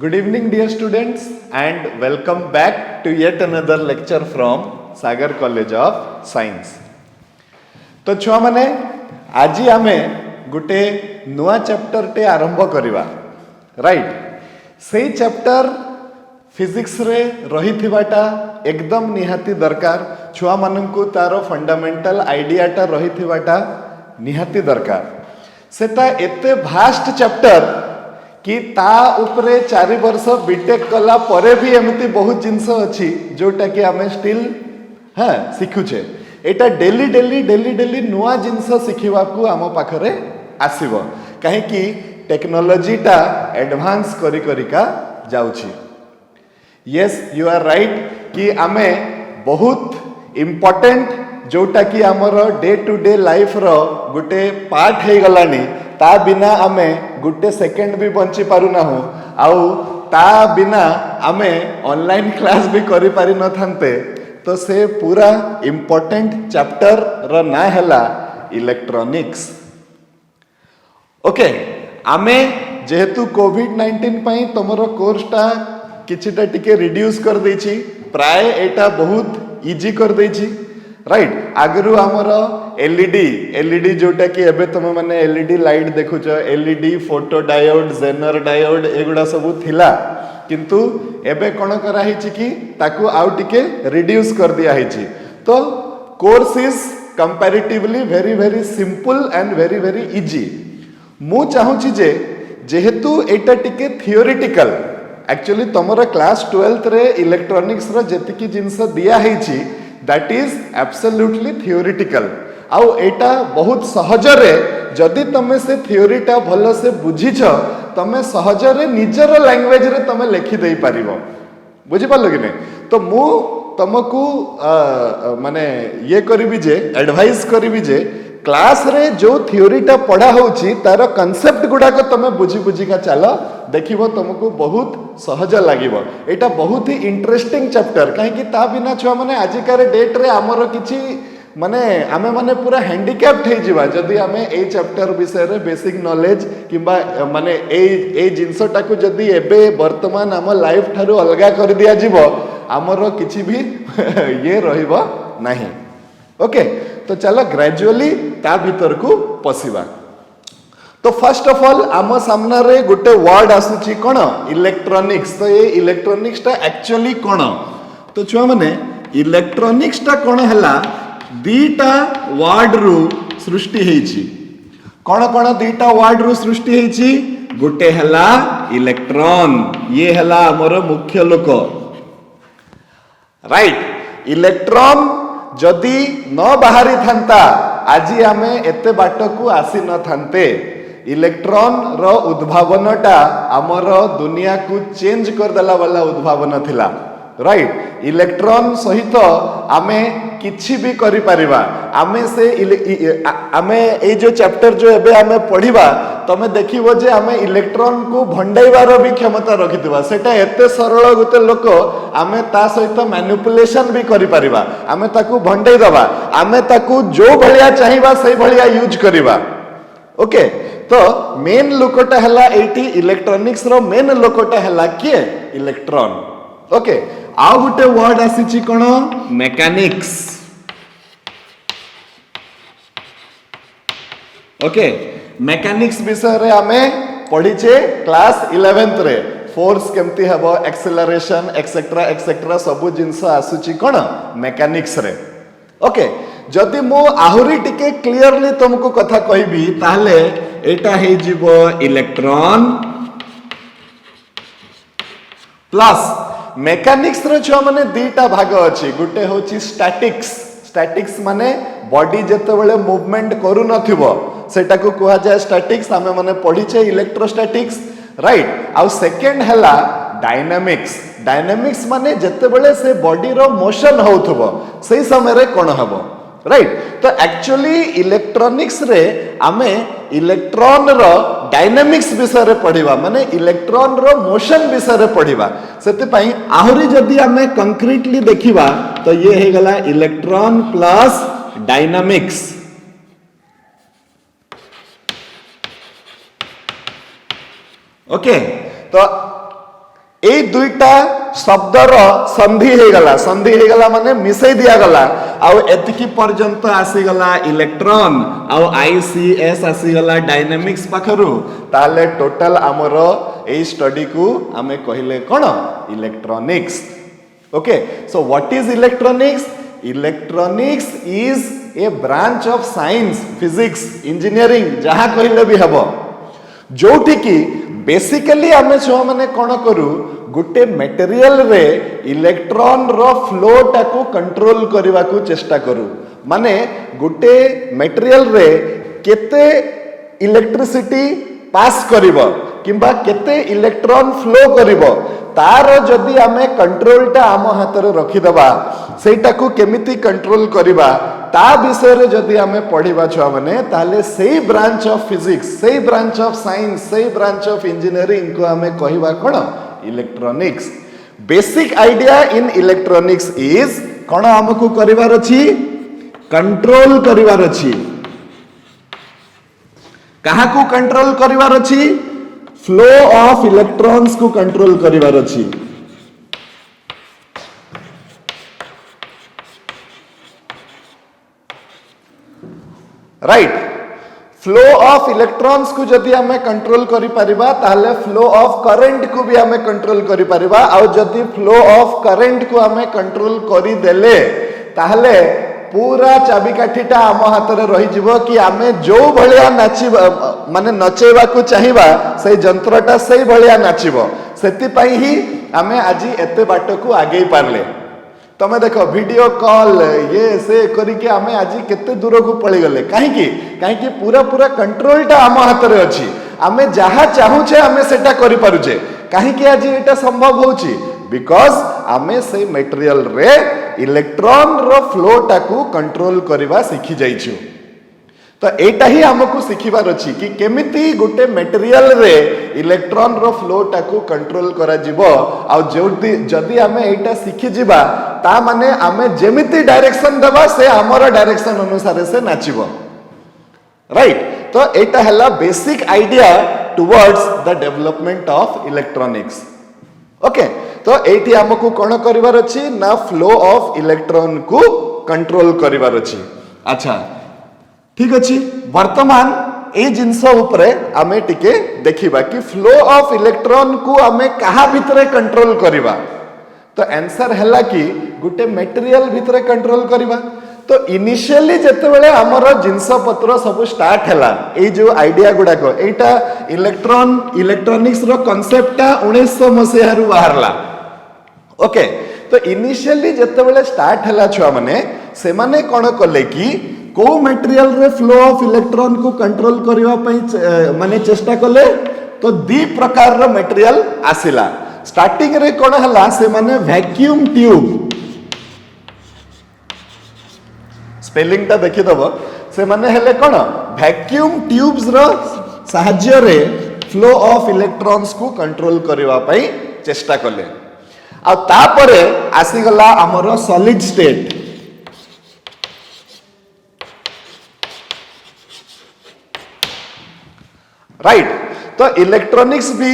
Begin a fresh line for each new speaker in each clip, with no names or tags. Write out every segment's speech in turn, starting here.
Good evening, dear students, and welcome back to yet another lecture from Sagar College of Science. तो छुआ माने आज आमे गुटे नुआ चैप्टर टे आरंभ करिवा राइट से चैप्टर फिजिक्स रे रही थिबाटा एकदम निहाती दरकार छुआ माननकु तारो फंडामेंटल आइडिया टा रही थिबाटा निहाती दरकार सेटा एते भास्ट चैप्टर कि ता उपरे 4 वर्ष बीटेक कला परे भी एमती बहुत जिनस अच्छी जोटा कि आमे स्टिल हाँ शिखुचे एटा डेली डेली डेली डेली नुआ जिनस शिखिबा को आम पाखरे आसीबो काहे कि टेक्नोलॉजी टा एडवांस करी करिका जाउची यस यू आर राइट कि आमे बहुत इम्पोर्टेंट जोटा कि आमर day to day life row Gute part हे गलानी ता बिना आमे गुटे सेकेंड भी बंची पारु ना हो आउ ता बिना आमे ऑनलाइन क्लास भी करि पारि न थांते तो से पूरा इम्पोर्टेंट चैप्टर रो ना हैला इलेक्ट्रॉनिक्स ओके आमे जेहेतु कोविड-19 पई तमरो कोर्स टा किछिटा टिके रिड्यूस कर देछि प्राय एटा बहुत इजी कर देछि राइट आगरु आमर एलईडी जोटा कि एबे तुम माने एलईडी लाइट देखुछ LED photo diode Zener diode एगुडा सब थिला किंतु एबे कोन करा हिची कि ताकू आउ टिके रिड्यूस कर दिया हिची तो course is comparatively very very simple and very very easy मु चाहूची जे जेहेतु एटा टिके थियोरेटिकल एक्चुअली तमरा क्लास 12th रे इलेक्ट्रॉनिक्स रो जेतिकी जिंस दिया हिची दैट इज एब्सोल्युटली थियोरेटिकल आउ एटा बहुत सहजरे जदि तमे से थियोरीटा भल से बुझीछ तमे सहजरे निजर लैंग्वेज रे तमे लिखि देई पारिबो बुझि पारलो कि नै तो मु तमकू माने ये करिबी जे एडवाइस करिबी जे क्लास रे जो थियोरीटा पढ़ा होउची तार कांसेप्ट गुडा को तमे बुझी बुझी का चलो देखिबो तुमको बहुत सहज लागिबो एटा बहुत ही इंटरेस्टिंग चैप्टर काहे कि ता बिना छुआ माने आजिकार डेट रे हमर किछि माने आमे माने पूरा हैंडिकैप्ड हे जिवा जदि आमे ए चैप्टर विषय रे बेसिक नॉलेज किबा माने ए जिंसटा को जदि एबे वर्तमान हम लाइफ थारु अलगा कर दिया जिवो हमर किछि भी ये रहिबो नाही ओके तो चलो ग्रेजुअली ता भीतर को पसिबा तो फर्स्ट ऑफ ऑल आम सामना रे गोटे वर्ड आसुची कोन इलेक्ट्रॉनिक्स तो ये इलेक्ट्रॉनिक्स टा एक्चुअली कोन तो छुआ माने इलेक्ट्रॉनिक्स टा कोन हला दीटा वर्ड रु सृष्टि हेची कोन कोन दीटा वर्ड रु सृष्टि हेची गोटे हला इलेक्ट्रॉन ये हला हमर मुख्य लोक राइट इलेक्ट्रॉन जदि न बाहरी थांता आज आमे एते बाट को आसी न थांते इलेक्ट्रॉन रो उद्भावनटा आमर दुनिया को चेंज कर देला वाला उद्भावन थिला राइट इलेक्ट्रॉन सहित आमे किछि भी करि परिबा आमे से आमे ए जो चैप्टर जो एबे आमे पढिबा तमे देखिबो जे आमे इलेक्ट्रॉन को भंडाइबार भी क्षमता रखितबा सेटा एते सरल गुते लोक आमे ता सहित मैनिपुलेशन भी करि परिबा आमे ताकू भंडाई दबा आमे ताकू जो भलिया चाहिबा सही भलिया यूज करिबा ओके तो मेन लोकटा हला एटी इलेक्ट्रॉनिक्स रो मेन लोकटा हला के इलेक्ट्रॉन ओके आउ गुटे वर्ड आसीची कोन मेकानिक्स ओके मेकानिक्स विषय रे आमे पढिचे क्लास 11th रे फोर्स केमती हबो एक्सेलरेशन एक्सेट्रा सब जिंस आसुची कोन मेकानिक्स रे ओके जदि मो आहुरी टिके क्लियरली तुमको कथा कहबी ताहले एटा हे जीवो इलेक्ट्रॉन प्लस मेकानिक्स रो छुआ माने दीटा भाग अछि गुटे होची स्टैटिक्स माने बॉडी जते बेले मूवमेंट करू नथिबो सेटा को कहा जाय स्टैटिक्स हमें माने पढिचे इलेक्ट्रोस्टैटिक्स राइट आउ सेकंड हला डायनामिक्स माने जते बेले से बॉडी रो मोशन होउथबो सही समय रे कोन हबो राइट तो एक्चुअली इलेक्ट्रॉनिक्स रे आमे इलेक्ट्रॉन रो डायनामिक्स विषय रे पढिबा माने इलेक्ट्रॉन रो मोशन विषय रे पढिबा सेते पई आहुरी जदी आमे कंक्रीटली देखिबा तो ये हे गला इलेक्ट्रॉन प्लस डायनामिक्स ओके तो এই দুইটা শব্দর সন্ধি হয়ে গলা মানে মিশাই দিয়া গলা আউ এতিকি পর্যন্ত আসিগলা ইলেকট্রন আউ আইসিএস আসিগলা ডাইনামিক্স পাখরু তাহলে টোটাল আমর এই স্টডি কু আমি কহিলে কোন electronics okay so what is electronics electronics is a branch of science physics engineering যাহা কহিলে বি হব जोठी की बेसिकली आमे छुआ माने कोन करू गुटे मटेरियल रे इलेक्ट्रॉन रो फ्लो टाकू कंट्रोल करबा को चेष्टा करू माने गुटे मटेरियल रे केते इलेक्ट्रिसिटी पास करिवो किंबा केते इलेक्ट्रॉन फ्लो करिवो तार जदि आमे कंट्रोलटा आम हाथ रे रखि दबा सेटाकू केमिति कंट्रोल करिबा ता विषय रे जदि आमे पढ़िबा छुआ माने ताले सेही ब्रांच ऑफ फिजिक्स सेही ब्रांच ऑफ साइंस सेही ब्रांच ऑफ इंजीनियरिंग को आमे कहिबा कोन electronics basic idea in electronics is कोन हमकू करिवार अछि कंट्रोल करिवार अछि काहाकू कंट्रोल करिवार अछि फ्लो ऑफ इलेक्ट्रॉन्स को कंट्रोल करिवार अछि राइट फ्लो ऑफ इलेक्ट्रॉन्स को जदि हमें कंट्रोल करि परिबा ताहले फ्लो ऑफ करंट को भी हमें कंट्रोल करि परिबा आ जदि फ्लो ऑफ करंट को हमें कंट्रोल करि देले ताहले पूरा चाबिकाठीटा आम हाथ रे रही जिवो कि आमे जो भलिया नाची माने नचेबा को चाहिबा से जंत्रटा सही भलिया नाचिबो सेति पई ही आमे आजी एते बाट को आगे पारले तमे देखो वीडियो कॉल ये से करी के आमे आजी केते दूर को पळी गले काहे पूरा पूरा कंट्रोलटा आम हाथ रे अछि आमे जहा चाहू छे आमे सेटा करि पारुछे काहे आजी एटा संभव होछि बिकॉज आमे से मटेरियल रे इलेक्ट्रॉन रो फ्लो टाकू कंट्रोल करबा सीखी जाइछु तो एटा ही हमकू सिखिबार अछि कि केमिति गुटे मटेरियल रे इलेक्ट्रॉन रो फ्लो टाकू कंट्रोल करा जिवो आ जदि आमे एटा सिखि जिबा ता माने आमे जेमिति डायरेक्शन देबा से हमर डायरेक्शन अनुसार से नाचिबो राइट तो एटा हला basic idea towards the development of electronics okay तो एटी हमकू कोन करिवार अछि ना फ्लो ऑफ इलेक्ट्रॉन को कंट्रोल करिवार अछि अच्छा ठीक अछि वर्तमान ए जिंस उपरे आमे टिके देखिबा कि फ्लो ऑफ इलेक्ट्रॉन को आमे कहा भितरे कंट्रोल करिबा तो आंसर हला कि गुटे मटेरियल भितरे कंट्रोल करिबा तो इनिशियली जते बेले हमर जिंस पत्र सब स्टार्ट हला ए जो आइडिया गुडा को एटा इलेक्ट्रॉनिक्स रो कांसेप्टटा 1900 मसिया रु बाहरला ओके तो इनिशियली जते बेले स्टार्ट हला छुआ माने से माने कोन कले कि को मटेरियल रे फ्लो ऑफ इलेक्ट्रॉन को कंट्रोल करबा पई माने चेष्टा कले तो दी प्रकार रो मटेरियल आसिला स्टार्टिंग रे कोन हला से माने वैक्यूम ट्यूब स्पेलिंग ता देखि दबो से माने हेले कोन वैक्यूम ट्यूब्स रो सहाय्य रे फ्लो ऑफ इलेक्ट्रॉन्स को कंट्रोल करबा पई चेष्टा कले आ तापरे आसी गला हमरो सॉलिड स्टेट राइट तो इलेक्ट्रॉनिक्स भी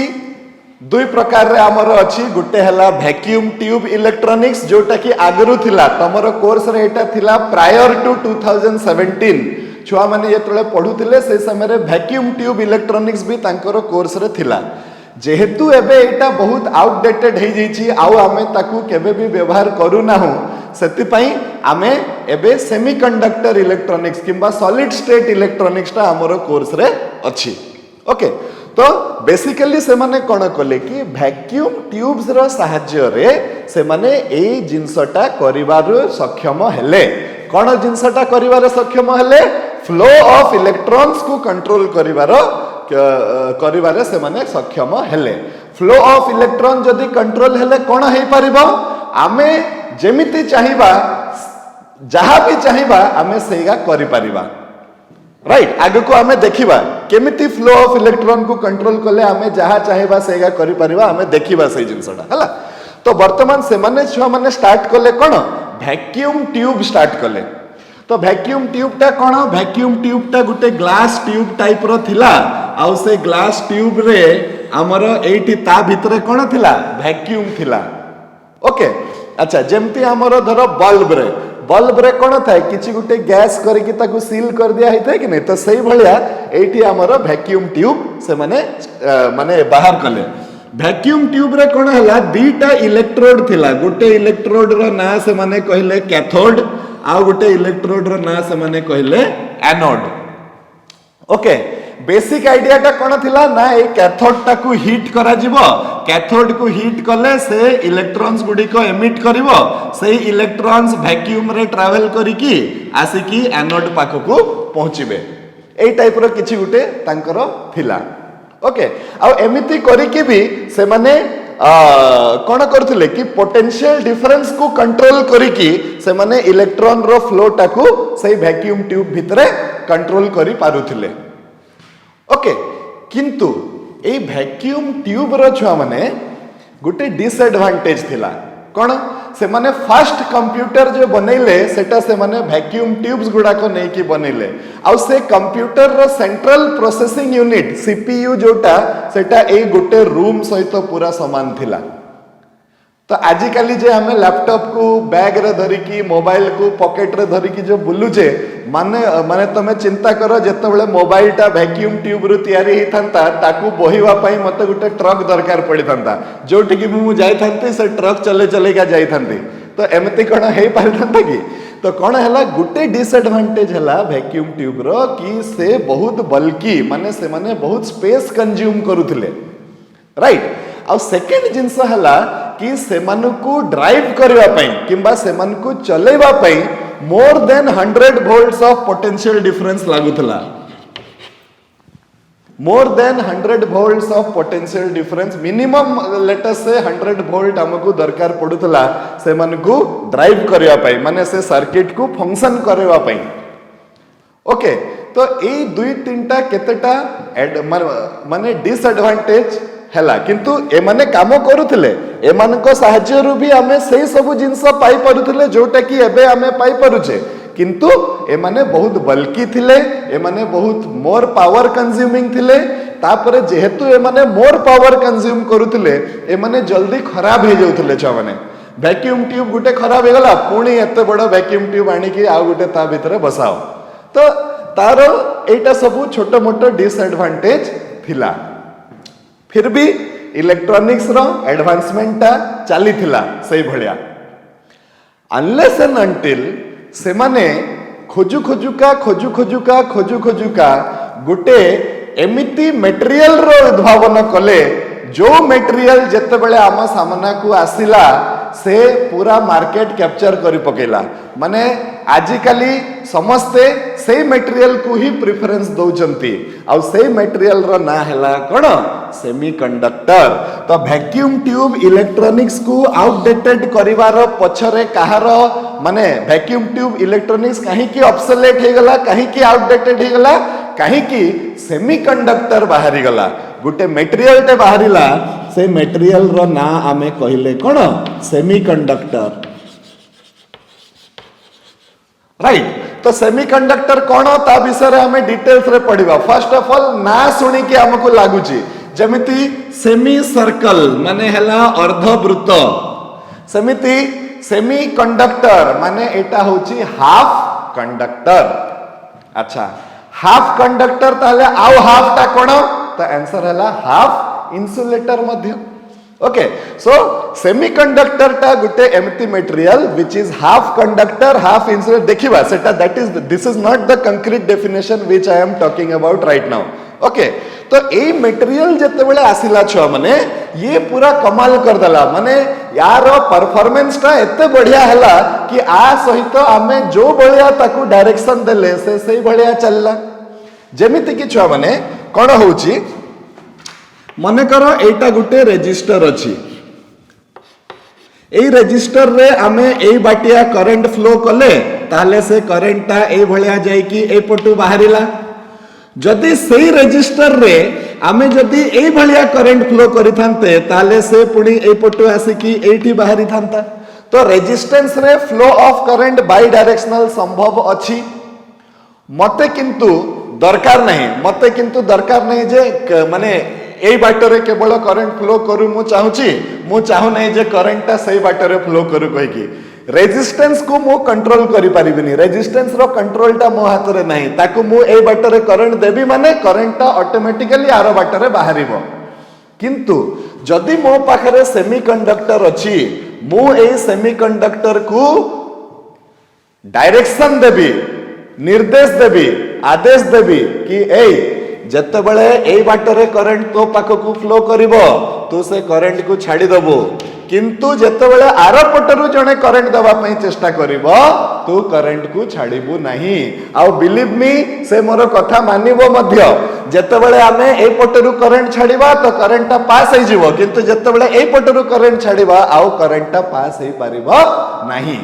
दुई प्रकार रे हमर अछि गुटे हला वैक्यूम ट्यूब इलेक्ट्रॉनिक्स जोटा कि आगरु थिला तमरो कोर्स रे एटा थिला प्रायर टू 2017 छुआ माने जेतले पढुथिले से समय रे वैक्यूम ट्यूब इलेक्ट्रॉनिक्स भी तांकर कोर्स रे थिला जेहेतु एबे एटा बहुत आउटडेटेड हे जैछि आउ आमे ताकू केबे भी व्यवहार करू नाहु सेति पई आमे एबे सेमीकंडक्टर इलेक्ट्रॉनिक्स किंबा सॉलिड स्टेट इलेक्ट्रॉनिक्स ता हमरो कोर्स रे अछि ओके तो बेसिकली से माने कोन कले कि वैक्यूम ट्यूब्स रो सहाय्य रे से माने ए जिंसटा करिवार सक्षम हेले कोन जिंसटा करिवार सक्षम हेले फ्लो ऑफ इलेक्ट्रॉन्स को कंट्रोल करिवार से माने सक्षम हेले फ्लो ऑफ इलेक्ट्रॉन जदी कंट्रोल हेले कोन हे परिबो आमे जेमिति चाहिबा जहा भी चाहिबा आमे सेगा करि परिबा राइट आगे को हमें देखिबा केमिति फ्लो ऑफ इलेक्ट्रॉन को कंट्रोल कले हमें जहा चाहिबा सेगा करि परिबा हमें देखिबा सही जिंसटा हला तो वर्तमान से माने छुआ माने स्टार्ट कले कोन वैक्यूम ट्यूब स्टार्ट कले तो वैक्यूम ट्यूब टा कोन वैक्यूम ट्यूब टा गुटे ग्लास ट्यूब टाइप रो थिला आउ से ग्लास ट्यूब रे आमर एठी ता भितरे कोन थिला वैक्यूम थिला ओके अच्छा जेमती आमर धर बल्ब रे कोन थाए किछि गुटे गैस करके ताकू सील कर दिया हिते कि नहीं तो सही भलिया एठी आमर वैक्यूम ट्यूब से माने बाहर कले वैक्यूम ट्यूब रे कोन हला दीटा इलेक्ट्रोड थिला गोटे इलेक्ट्रोड रो ना से माने कहले कैथोड आ गोटे इलेक्ट्रोड रो ना से माने कहले एनोड ओके बेसिक आइडिया टा कोन थिला ना ए कैथोड टाकू हीट करा जिवो कैथोड को हीट कले से इलेक्ट्रॉन्स गुडी को एमिट करिवो सेही इलेक्ट्रॉन्स वैक्यूम रे ट्रैवल करिकी आसिकी एनोड पाखकू पहुंचीबे ए टाइप रो किछि गुटे तांकर थिला ओके आ एमिति करिकी भी से माने कोन करथिले कि पोटेंशियल डिफरेंस को कंट्रोल करिकी से माने इलेक्ट्रॉन रो फ्लो टाकू सेही वैक्यूम ट्यूब भितरे कंट्रोल करि पारुथिले ओके किंतु ए वैक्यूम ट्यूब रो छुआ माने गुटे डिसएडवांटेज थिला कोन से माने फर्स्ट कंप्यूटर जो बनैले सेटा से माने वैक्यूम ट्यूब्स गुडा को नै कि बनैले आ से कंप्यूटर रो सेंट्रल प्रोसेसिंग यूनिट सीपीयू जोटा सेटा ए गुटे रूम सहित पूरा समान थिला तो आजिकाली जे हमें लैपटॉप को बैग रे धरी की मोबाइल को पॉकेट रे धरी की जो बुलुचे माने माने तमे चिंता करो जते बेले मोबाइल टा वैक्यूम ट्यूब रु तयारी हि थांता ताकू बोहिवा पई मते गुटे ट्रक दरकार पड़ी थांता जोठी की मु जाई थांती से ट्रक चले चले का जाई थांती तो एमती कोन हे पारि थांता की तो कोन हला गुटे डिसएडवांटेज हला वैक्यूम ट्यूब रो कि से बहुत बल्की माने से माने बहुत स्पेस कंज्यूम करूथिले राइट आ सेकंड जिंस हला कि सेमानकू ड्राइव करबा पई किंबा सेमानकू चलेबा पई more than 100 volts of potential difference लागुतला more than 100 volts of potential difference minimum let us say 100 volt हमकू दरकार पडुतला सेमानकू ड्राइव करबा पई माने से सर्किट को फंक्शन करबा पई ओके तो ए दुई तीनटा केतेटा माने डिसएडवांटेज हैला किंतु एमाने काम करूथिले एमानको सहाय्य रु भी हमें सही सब जिंस पाई परुथिले जोटा कि एबे हमें पाई परुचे किंतु एमाने बहुत बल्की थिले एमाने बहुत मोर पावर कंज्यूमिंग थिले तापरे जेहेतु एमाने मोर पावर कंज्यूम करूथिले एमाने जल्दी खराब हे जाउथिले छ माने वैक्यूम ट्यूब गुटे खराब हे गला पुणी एते बड़ वैक्यूम ट्यूब आनी कि आ गुटे ता भितरे बसाओ तो तारो एटा सब छोटो मोटो डिसएडवांटेज थिला फिर भी इलेक्ट्रॉनिक्स रो एडवांसमेंट ता चली थिला सही भलिया अनलेस एंड अंटिल से माने खोजु खोजुका गुटे एमिति मटेरियल रो उद्भावन कले जो मटेरियल जते बेले आम सामना को आसिला से पूरा मार्केट कैप्चर करि पकेला माने आजिकाली समस्ते सेही मटेरियल को ही प्रेफरेंस दउचंती आ सेही मटेरियल रो ना हैला कोन सेमीकंडक्टर तो वैक्यूम ट्यूब इलेक्ट्रॉनिक्स को आउटडेटेड करिवार पछरे कहार माने वैक्यूम ट्यूब इलेक्ट्रॉनिक्स काहे की ऑब्सोलेट हे गला काहे की आउटडेटेड हे गला काहे की सेमीकंडक्टर बाहरी गला गुटे मटेरियल टे बाहरीला से मटेरियल रो ना आमे कहिले कोन सेमीकंडक्टर राइट तो सेमीकंडक्टर कोन ता विषय रे हमें डिटेल्स रे पढिबा फर्स्ट ऑफ ऑल ना सुनी के हमको लागुची जमिति सेमी सर्कल माने हला अर्धवृत्त समिति सेमीकंडक्टर माने एटा होची हाफ कंडक्टर अच्छा हाफ कंडक्टर ताले आउ हाफ ता कोन तो आंसर हला हाफ इंसुलेटर मध्य ओके सो सेमीकंडक्टर टा गुटे एमती material which is half conductor half insulator देखिबा सेटा that is this is not the concrete definition which I am talking about right now okay तो ए मटेरियल जते बेले आसिला छ माने ये पूरा कमाल कर दला माने यार परफॉर्मेंस टा एते बढ़िया हला कि आ सहित आमे जो बढ़िया ताकू डायरेक्शन देले से सही बढ़िया चलला जेमिति कि छ माने कोन होउची मने करो एटा गुटे रेजिस्टर अछि ए रेजिस्टर रे आमे ए बाटिया करंट फ्लो कले ताले से करंट ता ए भलिया जाय कि ए पटु बाहरिला जदि सेही रेजिस्टर रे आमे जदि ए भलिया करंट फ्लो करिथांते ताले से पुणी ए पटु आसी कि एठी बाहरी थांता तो रेजिस्टेंस रे flow of current by directional संभव अछि मते किंतु दरकार नहीं जे माने एई बाटरे केवल करंट फ्लो करू मु चाहू नहीं जे करंटटा सही बाटरे फ्लो करू कहि की रेजिस्टेंस को मु कंट्रोल करि परिबिनी रेजिस्टेंस रो कंट्रोलटा मो हाथ रे नहीं ताकू मु एई बाटरे करंट देबी माने करंटटा ऑटोमेटिकली आरो बाटरे बाहरिबो किंतु जदि मो पाखरे सेमीकंडक्टर अछि मु एई सेमीकंडक्टर को डायरेक्शन देबी निर्देश देबी आदेश देबी कि एई जते बळे एई बाटरे करंट तो पाखकू फ्लो करिवो तू से करंट को छाडी दबो किंतु जते बळे आर पटरु जणे करंट दबा पई चेष्टा करिवो तू करंट को छाडीबू नाही आ बिलीव मी से मोर कथा मानिबो मध्य जते बळे आमे एई पटरु करंट छाडीबा तो करंटटा पास होई जिवो किंतु जते बळे एई पटरु करंट छाडीबा आ करंटटा पास होई परिबो नाही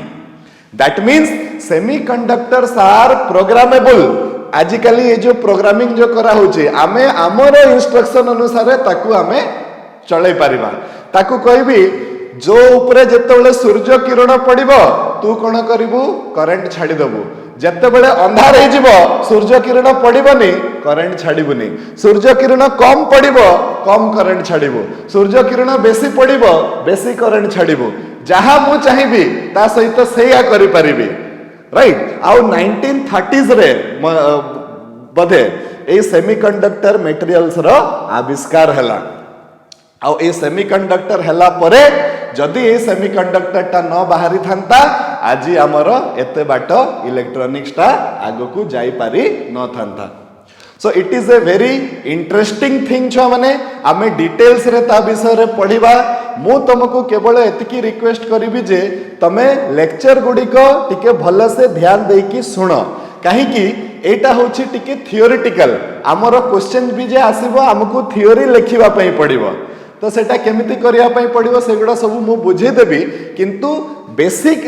that means semiconductors are programmable आजिकली ये जो प्रोग्रामिंग जो करा होचे आमे हमर इंस्ट्रक्शन अनुसार ताकू आमे चलै परिबा ताकू कहबी जो ऊपर जेतेबेले सूर्य किरण पड़िबो तू कोन करिवु करंट छाडी दबु जेतेबेले अंधार हे जिवो सूर्य किरण पड़िबोनी करंट छाडीबुनी सूर्य किरण कम पड़िबो कम करंट छाडीबो सूर्य किरण बेसी पड़िबो बेसी करंट छाडीबो जहा मु चाहिबी ता सहित सेया करि परिबी राइट आउ 1930s रे बधे ए सेमीकंडक्टर मटेरियल्स रो आविष्कार हला आउ ए सेमीकंडक्टर हला परे जदि ए सेमीकंडक्टर ता न बाहरी थांता आजी हमर एते बाट इलेक्ट्रॉनिक्स ता आगो को जाई पारी न थांता so it is a very interesting thing छो माने आमे डिटेल्स रे ता विषय रे पढिबा मु तुमको केवल एतिकी रिक्वेस्ट करिवि जे तमे लेक्चर गुडी को टिके भल से ध्यान देई की सुनो काहे कि एटा होछि टिके थियोरेटिकल हमर क्वेश्चन भी जे आसीबो हमको थियोरी लेखिबा पई पडिबो तो सेटा केमिति करिया पई पडिबो सेगुडा सब मु बुझे देबी किंतु बेसिक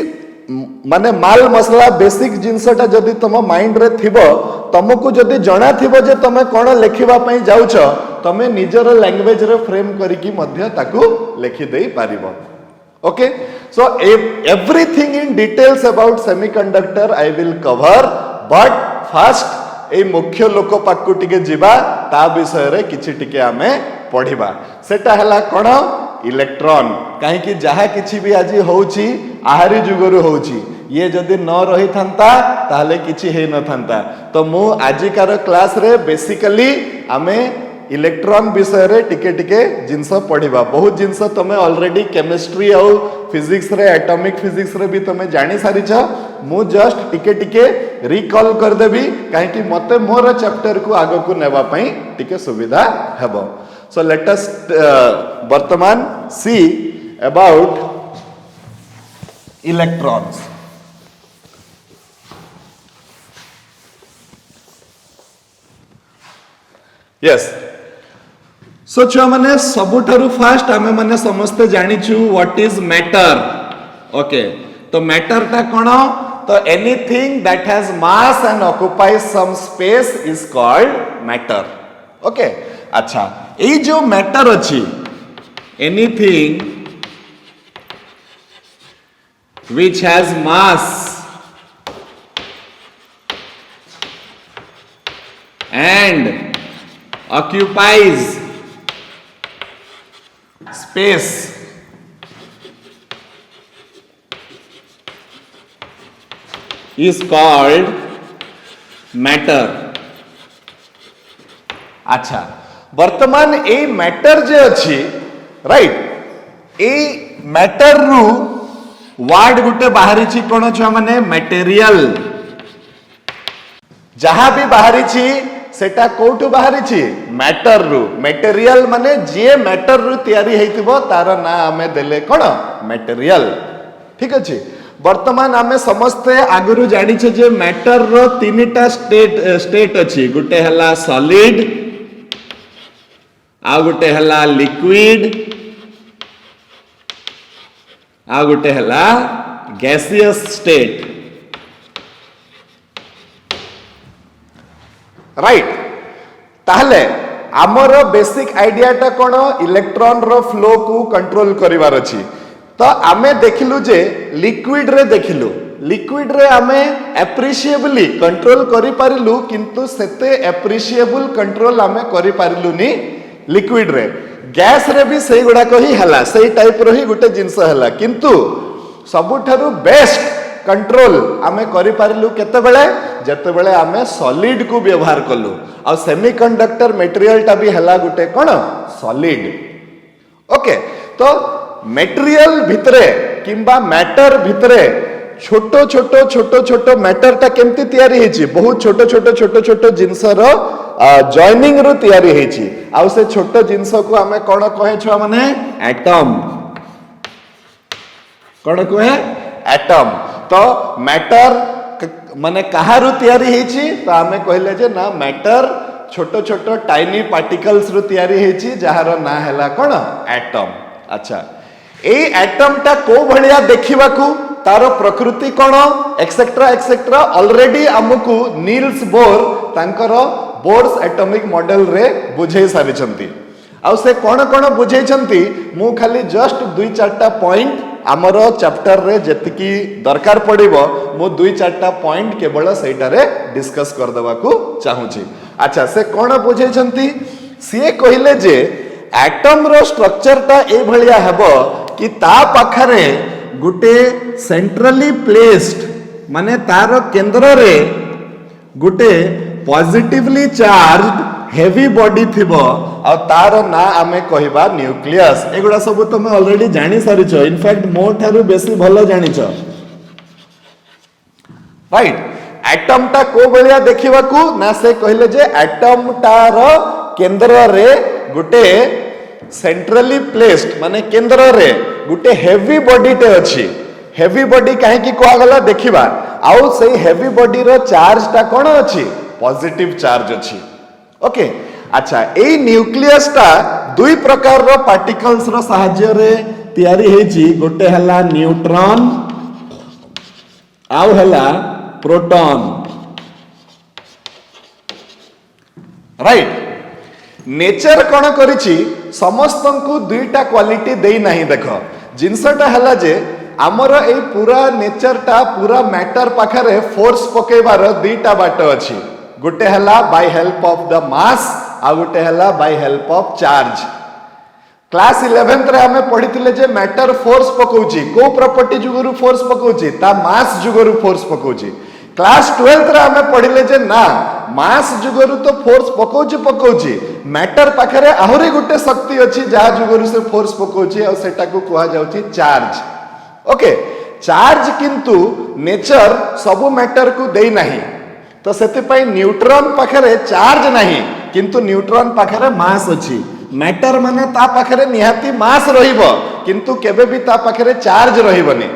माने माल मसला बेसिक जिनसटा जदि तम माइंड रे थिबो तुमको जदि जणा थिबो जे तमे कोन लेखिबा पई जाउछ तमे निजर लैंग्वेज रे फ्रेम करिकी मध्य ताकू लेखि देई पारिबो okay so everything in details about semiconductor I will cover but first a मुख्य लोक पाकू टिके जिबा ता विषय रे किछि टिके आमे पढिबा सेटा हला कोन इलेक्ट्रॉन काहे कि जहा किछि भी आज होउची आहारी जुगरु होउची ये जदि न रही थांता ताले किछि हे न थांता तो मु आजिकार क्लास रे बेसिकली आमे इलेक्ट्रॉन विषय रे टिके टिके जिंस पढिबा बहुत जिंस तमे ऑलरेडी केमिस्ट्री और फिजिक्स रे एटॉमिक फिजिक्स रे भी तमे जानि सारी छ मु जस्ट टिके टिके रिकॉल कर देबी काहे कि मते मोर चैप्टर को आगो को नेबा पई टिके सुविधा हेबो सो लेट अस वर्तमान see about electrons yes so छुआ माने सबुठारु फास्ट आमे माने समस्त जानिछु व्हाट इज मैटर ओके तो मैटर ता कोन तो anything that has mass and occupies some space is called matter okay अच्छा ए जो मैटर अछि anything which has mass and occupies space is called matter अच्छा वर्तमान ए मैटर जे अछि राइट ए मैटर रु वर्ड गुटे बाहरी छी कोन छ माने मटेरियल जहां भी बाहरी छी सेटा कोठु बाहरी छी मैटर रु मटेरियल माने जे मैटर रु तयारी हेतिबो तार ना हमें देले कोन मटेरियल ठीक अछि वर्तमान हमें समस्ते आगुरु जानि छ जे मैटर रो तीनटा स्टेट अछि गुटे हला सॉलिड आ गुटे हला लिक्विड आ गुटे हला गैसियस स्टेट राइट ताहले आमर बेसिक आइडिया टा कोन इलेक्ट्रॉन रो फ्लो को कंट्रोल करिवार अछि तो आमे देखिलु जे लिक्विड रे देखिलु लिक्विड रे आमे एप्रिशिएबली कंट्रोल करि पारिलु किंतु सेते एप्रिशिएबल कंट्रोल आमे करि पारिलुनी लिक्विड रे गैस रे भी सेही गुड़ाक ही हला सेही टाइप रो ही गुटे जिंस हला किंतु सबुठारु बेस्ट कंट्रोल आमे करि पारिलु केतेबेले जेतेबेले आमे सॉलिड को व्यवहार कलु आ सेमीकंडक्टर मटेरियल टा भी हला गुटे कोन सॉलिड ओके तो मटेरियल भितरे किंबा मैटर भितरे छोटो छोटो छोटो छोटो मैटर टा केमती तयारी हेची बहुत छोटो छोटो छोटो छोटो जिंस रो जॉइनिंग रो तयारी हेची आ से छोटो जिंस को आमे कोन कहे छुआ माने एटम कोन कहे एटम तो मैटर माने कहारु तयारी हेची तो आमे कहले जे ना मैटर छोटो छोटो टाइनी पार्टिकल्स रो तयारी हेची जहार ना हैला कोन एटम अच्छा ए एटम टा को भलिया देखिबाकू तारो प्रकृति कोन एक्सेट्रा एक्सेट्रा ऑलरेडी हमकू नील्स बोर तांकर बोर्स एटॉमिक मॉडल रे बुझे सारी छंती आ से कोन कोन बुझे छंती मु खाली जस्ट दुई चारटा पॉइंट आमर चैप्टर रे जतिकी दरकार पड़िबो मु दुई चारटा पॉइंट केवल सेटा रे डिस्कस कर देबा को चाहू छी अच्छा से कोन बुझे छंती से कहिले जे एटम रो स्ट्रक्चर ता ए भलिया हेबो कि ता पाखरे गुटे सेंट्रली प्लेस्ड माने तार केंद्र रे गुटे पॉजिटिवली चार्ज्ड हेवी बॉडी थिबो आ तार ना आमे कहिबा न्यूक्लियस एगुडा सब तुम ऑलरेडी जानि सारिछो इनफैक्ट मो थारु बेसी भलो जानिछो राइट एटम टा को बलिया देखिबाकू ना से कहले जे एटम टार केंद्र रे गुटे सेंट्रली प्लेस्ड माने केंद्र रे गुटे हेवी बॉडी टे अछि हेवी बॉडी काहे की कोआ गला देखिबा आउ सेही हेवी बॉडी रो चार्ज टा कोन अछि पॉजिटिव चार्ज अछि ओके अच्छा ए न्यूक्लियस टा दुई प्रकार रो पार्टिकल्स रो सहाय्य रे तयारी हेची गोटे हला न्यूट्रॉन आउ हला प्रोटॉन राइट नेचर कोन करिछि समस्त को दुईटा क्वालिटी देई नाही देखो जिनसटा हला जे आमर ए पूरा नेचर टा पूरा मैटर पाखरे फोर्स पकेबार दुईटा बाट अछि गुटे हला by help of the mass आ गुटे हला by help of charge class 11th रे हमें पढिथिले जे मैटर फोर्स पकोउची को प्रॉपर्टी जुगुरु फोर्स पकोउची ता मास जुगुरु फोर्स पकोउची क्लास 12th रे हमें पढिले जे ना मास जुगुरु तो फोर्स पकोउची मैटर पाखरे आहुरी गुटे शक्ति अछि जा जुगुरु से फोर्स पकोउची और सेटा को कुहा जाउची चार्ज ओके चार्ज किंतु नेचर सब मैटर को देई नाही तो सेति पई न्यूट्रॉन पाखरे चार्ज नाही किंतु न्यूट्रॉन पाखरे मास अछि मैटर माने ता पाखरे निहाती मास रहिबो किंतु केबे भी ता पाखरे चार्ज रहिबनी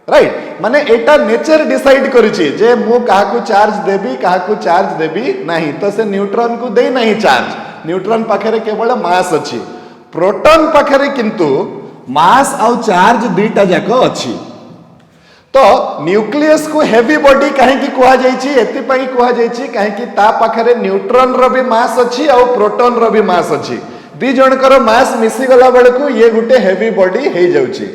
राइट माने एटा नेचर डिसाइड करिछि जे मु काहाकू चार्ज देबी काहाकू चार्ज देबी नाही तो से न्यूट्रॉन को देई नाही चार्ज न्यूट्रॉन पाखरे केवल मास अछि प्रोटॉन पाखरे किंतु मास आउ चार्ज दुईटा जाको अछि तो न्यूक्लियस को हेवी बॉडी काहे की कुहा जाईछि एति पई कुहा जाईछि काहे की ता पाखरे न्यूट्रॉन रो भी मास अछि और प्रोटॉन रो भी मास अछि दी जनकर मास मिसी गला बेलकू ये गुटे हेवी बॉडी हे जाउछि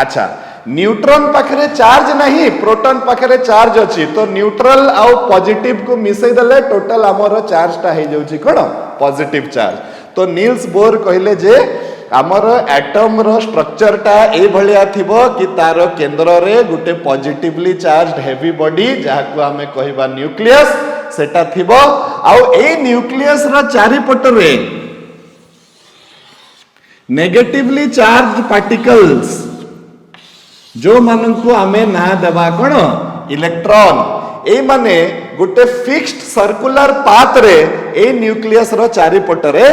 अच्छा न्यूट्रॉन पाखरे चार्ज नहीं प्रोटॉन पाखरे चार्ज अछि तो न्यूट्रल आउ पॉजिटिव को मिसई दले टोटल हमर चार्ज टा हे जाउछि कोन पॉजिटिव चार्ज तो नील्स बोर कहले जे आमर एटम रो स्ट्रक्चर टा ए भलिया थिबो कि तारो केंद्र रे गुटे पॉजिटिवली चार्ज्ड हेवी बॉडी जाहाकू हमें कहबा न्यूक्लियस सेटा थिबो आउ ए न्यूक्लियस रो चारि पट रे नेगेटिवली चार्ज्ड पार्टिकल्स जो माननकू हमें ना देबा कोन इलेक्ट्रॉन ए माने गुटे फिक्स्ड सर्कुलर पाथ रे ए न्यूक्लियस रो चारि पट रे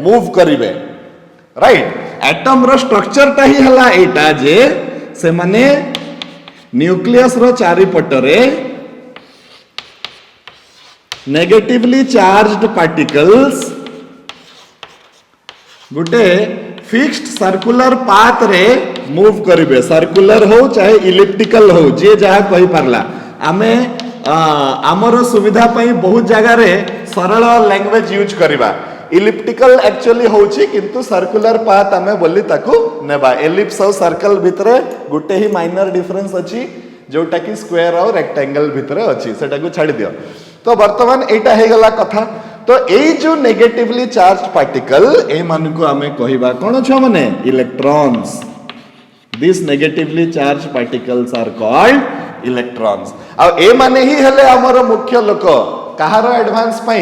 मूव करिवे राइट एटम रो स्ट्रक्चर ता ही हला एटा जे से माने न्यूक्लियस रो चारि पट रे नेगेटिवली चार्ज्ड पार्टिकल्स गुटे फिक्स्ड सर्कुलर पाथ रे मूव करिवे सर्कुलर हो चाहे इलिप्टिकल हो जे जहा कहि परला आमे आमर सुविधा पई बहुत जगह रे सरल लैंग्वेज यूज करिबा इलिप्टिकल एक्चुअली होची किंतु सर्कुलर पाथ हमें बोली ताकू नेबा एलिप्स और सर्कल भितरे गुटे ही माइनर डिफरेंस अछि जोटा कि स्क्वायर और रेक्टेंगल भितरे अछि सेटा को छाडी दियो तो वर्तमान एटा हे गला कथा तो यही जो नेगेटिवली चार्ज पार्टिकल ए मान को आमे कहिबा कोन छ माने electrons. These negatively charged particles are called electrons. अब ए माने ही हेले हमर मुख्य लोक कहार एडवांस पई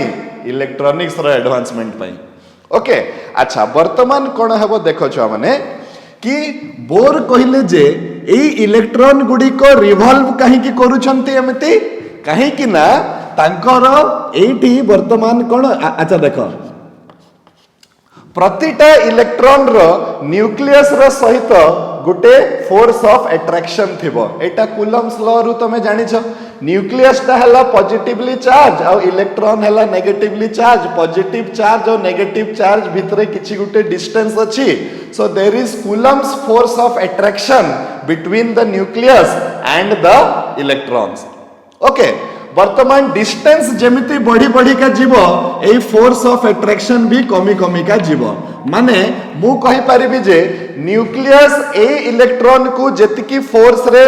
इलेक्ट्रॉनिक्स रो एडवांसमेंट पई. ओके अच्छा वर्तमान कोन हेबो देखो छ माने कि बोर कहिले जे एई इलेक्ट्रॉन गुडी को रिवॉल्व काहे की करूछंती एमती काहे कि ना तांकर एठी वर्तमान कोन अच्छा देखो प्रतिटा इलेक्ट्रॉन रो न्यूक्लियस रो सहित गुटे फोर्स ऑफ अट्रैक्शन थिबो. एटा कूलम्स लॉ रु तमे जानि छ न्यूक्लियस ता हला पॉजिटिवली चार्ज और इलेक्ट्रॉन हला नेगेटिवली चार्ज. पॉजिटिव चार्ज और नेगेटिव चार्ज भितरे किछि गुटे डिस्टेंस अछि. So there is Coulomb's force of attraction between the nucleus and the electrons. Okay वर्तमान डिस्टेंस जेमिति बढ़ी बढ़ी का जीव ए फोर्स ऑफ अट्रैक्शन भी कमी कमी का जीव. माने मु कहि परिबि जे न्यूक्लियस ए इलेक्ट्रॉन को जेतिकी फोर्स रे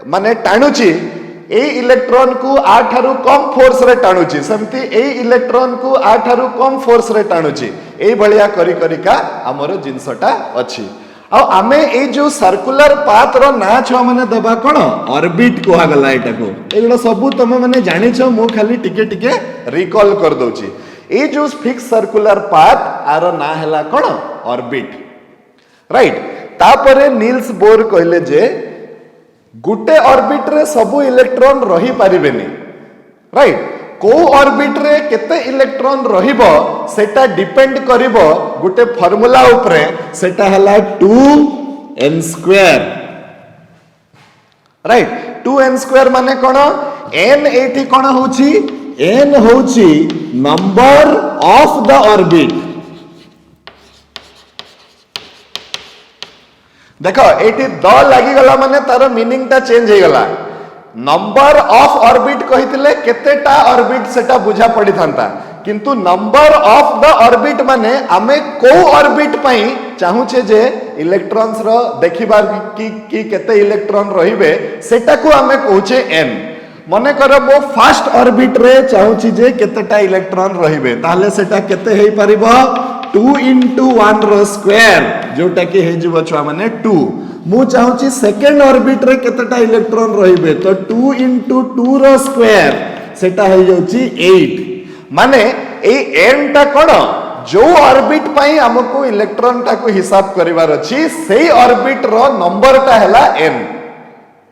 माने टाणुची ए इलेक्ट्रॉन को आ ठारू कम फोर्स रे टाणुची सेमती ए इलेक्ट्रॉन को आ ठारू कम फोर्स रे टाणुची. ए भलिया करी करी का हमर जिंसटा अछि. आ आमे ए जो सर्कुलर पाथ रो ना छ माने दबा कोन ऑर्बिट कोहा गला एटा को एगुडा सब तुम माने जानि छ. मु खाली टिके टिके रिकॉल कर दउची. ए जो फिक्स सर्कुलर पाथ आरो ना हैला कोन ऑर्बिट. राइट तापरे नील्स बोर कहले जे गुटे ऑर्बिट रे सब इलेक्ट्रॉन रही परिबेनी. राइट को ऑर्बिट रे केते इलेक्ट्रॉन रहिबो सेटा डिपेंड करिवो गुटे फार्मूला उपरे. सेटा हला 2n². राइट 2n² माने कोन n एठी कोन होची n होची नंबर ऑफ द ऑर्बिट. देखो एठी द लागि गला माने तार मीनिंग ता चेंज हे गला. नंबर ऑफ ऑर्बिट कहितले केतेटा ऑर्बिट सेटा बुझा पड़ी थांता किंतु नंबर ऑफ द ऑर्बिट माने आमे को ऑर्बिट पई चाहू छे जे इलेक्ट्रॉन्स रो देखिबार की केते इलेक्ट्रॉन रहिबे सेटा को आमे कहूचे n. मने कर मो फर्स्ट ऑर्बिट रे चाहू छी जे केतेटा इलेक्ट्रॉन रहिबे ताले सेटा केते हेई परिबो 2 into 1 रो स्क्वायर जोटा कि हे जिवो छुआ माने 2. मु चाहू छी सेकंड ऑर्बिट रे केतेटा इलेक्ट्रॉन रहिबे तो 2 into 2 रो स्क्वायर सेटा हे जाउची 8. माने ए n ता कोन जो ऑर्बिट पई हमको इलेक्ट्रॉन ता को हिसाब करिवार अछि सेही ऑर्बिट रो नंबर ता हैला n.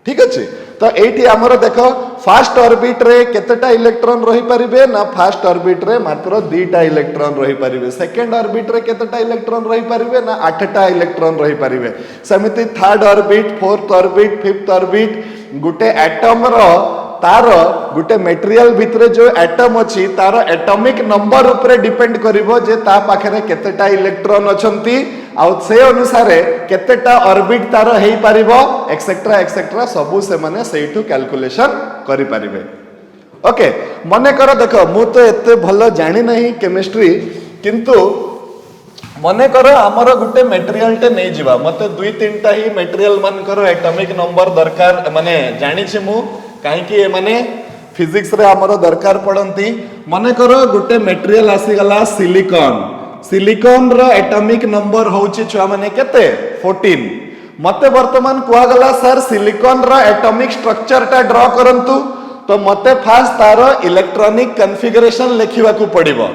ठीक अछि तो एठी हमरो देखो फर्स्ट ऑर्बिट रे केतेटा इलेक्ट्रॉन रही परिबे ना फर्स्ट ऑर्बिट रे मात्र 2टा इलेक्ट्रॉन रही परिबे. सेकंड ऑर्बिट रे केतेटा इलेक्ट्रॉन रही परिबे ना 8टा इलेक्ट्रॉन रही परिबे. समिति third orbit fourth orbit fifth orbit गुटे एटम रो तार गुटे मटेरियल भितरे जो एटम अछि तार एटॉमिक नंबर ऊपर डिपेंड करिवो जे ता पाखरे केतेटा इलेक्ट्रॉन अछंती आ से अनुसार केतेटा ऑर्बिट तार हेई परिबो एक्सेट्रा सबु से माने सेइठु कैलकुलेशन करि परिबे. ओके मने कर देखो मु तो एते भलो जानि नहीं केमिस्ट्री किंतु मने कर हमर गुटे मटेरियल टे नै जिवा मते 2-3टा ही मटेरियल मन कर एटॉमिक नंबर दरकार माने जानि छी मु काहे कि माने फिजिक्स रे हमर दरकार पड़ंती. मने कर गुटे मटेरियल आसी गला सिलिकॉन. सिलिकॉन रो एटॉमिक नंबर होची छुआ माने केते 14. मते वर्तमान कुआ गला सर सिलिकॉन रो एटॉमिक स्ट्रक्चर ता ड्रा करंतु तो मते फास्ट तार इलेक्ट्रॉनिक कॉन्फ़िगरेशन लिखिबा को पड़िबो.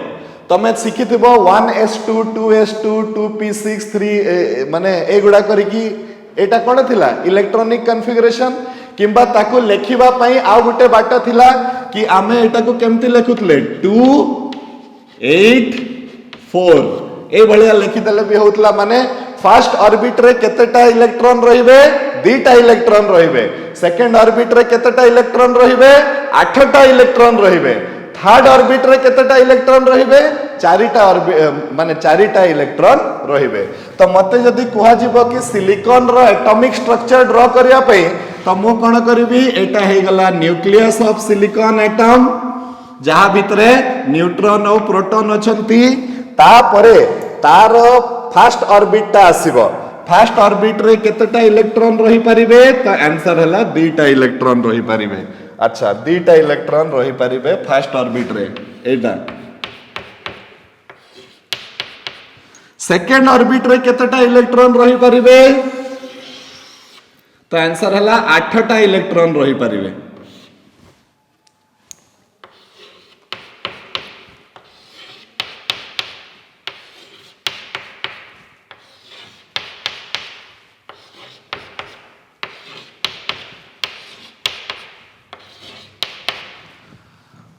तमे सिखिथिबो 1s2 2s2 2p6 3 माने एगुडा करी की एटा कोन थिला इलेक्ट्रॉनिक कॉन्फ़िगरेशन किंबा ताको लेखिबा पई आ गुटे बाट थिला कि आमे एटा को केमति लेखुतले 2 8 4 ए भलिया लिखि देले भी होतला. माने फर्स्ट ऑर्बिट रे केतेटा इलेक्ट्रॉन रहिबे 2टा इलेक्ट्रॉन रहिबे. सेकंड ऑर्बिट रे केतेटा इलेक्ट्रॉन रहिबे 8टा इलेक्ट्रॉन रहिबे. थर्ड ऑर्बिट रे केतेटा इलेक्ट्रॉन रहिबे 4टा माने 4टा इलेक्ट्रॉन रहिबे. तो मते जदी कुहा जिवो कि सिलिकॉन रो एटॉमिक स्ट्रक्चर ड्रा करिया पई तो मु कोन करबी एटा हे गला न्यूक्लियस ऑफ सिलिकॉन एटम जहा भितरे न्यूट्रॉन और प्रोटॉन अछंती. ता परे तार फर्स्ट ऑर्बिट ता आसीबो. फर्स्ट ऑर्बिट रे केतेटा इलेक्ट्रॉन रही परिबे तो आंसर हला 2टा इलेक्ट्रॉन रही परिबे. अच्छा 2टा इलेक्ट्रॉन रही परिबे फर्स्ट ऑर्बिट रे एटा सेकेंड ऑर्बिट रे केतेटा इलेक्ट्रॉन रही परिबे तो आंसर हला 8टा इलेक्ट्रॉन रही परिबे।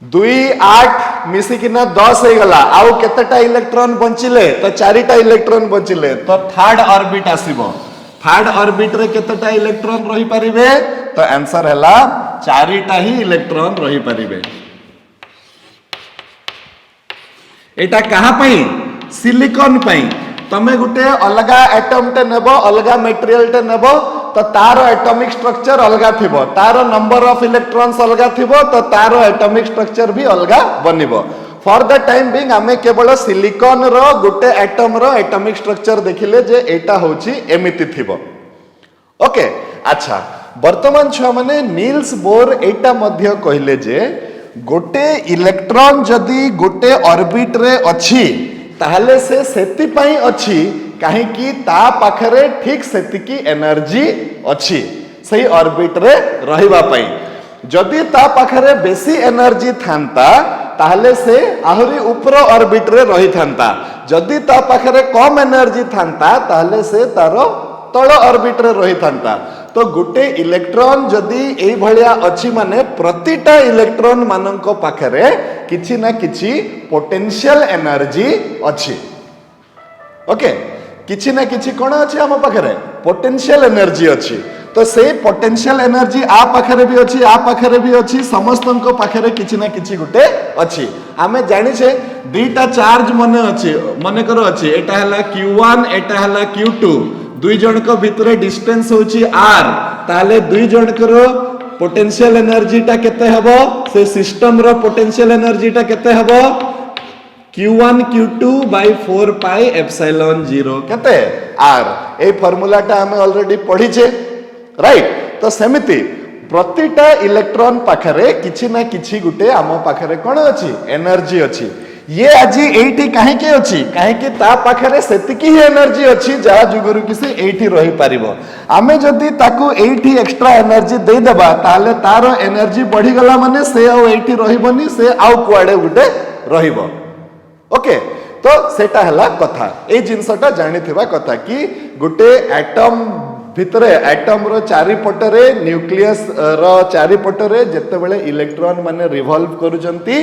दुई 8 मिसिकिना 10 हो गला आउ केतेटा इलेक्ट्रॉन बंचिले तो 4टा इलेक्ट्रॉन बंचिले तो थर्ड ऑर्बिट आसीबो। थर्ड ऑर्बिट रे केतेटा इलेक्ट्रॉन रही परिबे तो आंसर हला 4टा ही इलेक्ट्रॉन रही परिबे। एटा कहा पई सिलिकॉन पई तमे गुटे अलगा एटम टे नेबो अलगा मटेरियल टे नेबो तो तार एटॉमिक स्ट्रक्चर अलगा थिबो तार नंबर ऑफ इलेक्ट्रॉन्स अलगा थिबो तो तार एटॉमिक स्ट्रक्चर भी अलगा बनिबो। फॉर द टाइम बिंग आमे केवल सिलिकॉन रो गुटे एटम रो एटॉमिक स्ट्रक्चर देखिले जे एटा होची एमिति थिबो। ओके अच्छा वर्तमान छुआ माने नील्स बोर एटा मध्य कहिले जे गोटे इलेक्ट्रॉन जदी गोटे ऑर्बिट रे अछि ताहले से सेति पई अछि काहे कि ता पाखरे ठीक सेतिकी एनर्जी अछि सही ऑर्बिट रे रहिबा पई। जदी ता पाखरे बेसी एनर्जी थांता ताहले से आहुरी ऊपर ऑर्बिट रे रही थांता जदी ता पाखरे कम एनर्जी थांता ताहले से तारो तळ ऑर्बिट रे रही थांता। तो गुटे इलेक्ट्रॉन जदी एई भलिया अछि माने प्रतिटा इलेक्ट्रॉन मानंको पाखरे किछि ना किछि पोटेंशियल एनर्जी अछि। ओके किछि ना किछि कोन अछि हम पाखरे पोटेंशियल एनर्जी अछि। तो से पोटेंशियल एनर्जी आ पाखरे भी अछि आ पाखरे भी अछि समस्तनको पाखरे किछि ना किछि गुटे अछि। आमे जानि छे दुईटा चार्ज मने अछि मने करो अछि एटा हला q1 एटा हला q2 दुई जनक भितरे डिस्टेंस होची r ताले दुई जनकर पोटेंशियल एनर्जी टा केते हबो से सिस्टम रो पोटेंशियल एनर्जी टा केते हबो q1 q2 by 4 pi epsilon 0 केते r। ए फार्मूला टा हमें ऑलरेडी पढ़ी छे राइट। तो सेमिति प्रतिटा इलेक्ट्रॉन पाखरे किछि ना किछि गुटे आमो पाखरे कोन अछि एनर्जी अछि। ये आज एठी काहे के अछि काहे कि ता पाखरे सेतिकी ही एनर्जी अछि जा जुगुरु कि से एठी रही परिबो। आमे जदी ताकू एठी एक्स्ट्रा एनर्जी दे देबा ताले तारो एनर्जी बढ़ी गला माने से आ एठी रहिबोनी से आउ कुआडे गुटे रहिबो। ओके तो सेटा हला कथा ए जिंसटा जानिथिबा कथा कि गुटे एटम भितरे एटम रो चारि पटरे न्यूक्लियस रो चारि पटरे जते बेले इलेक्ट्रॉन माने रिवॉल्व करूजंती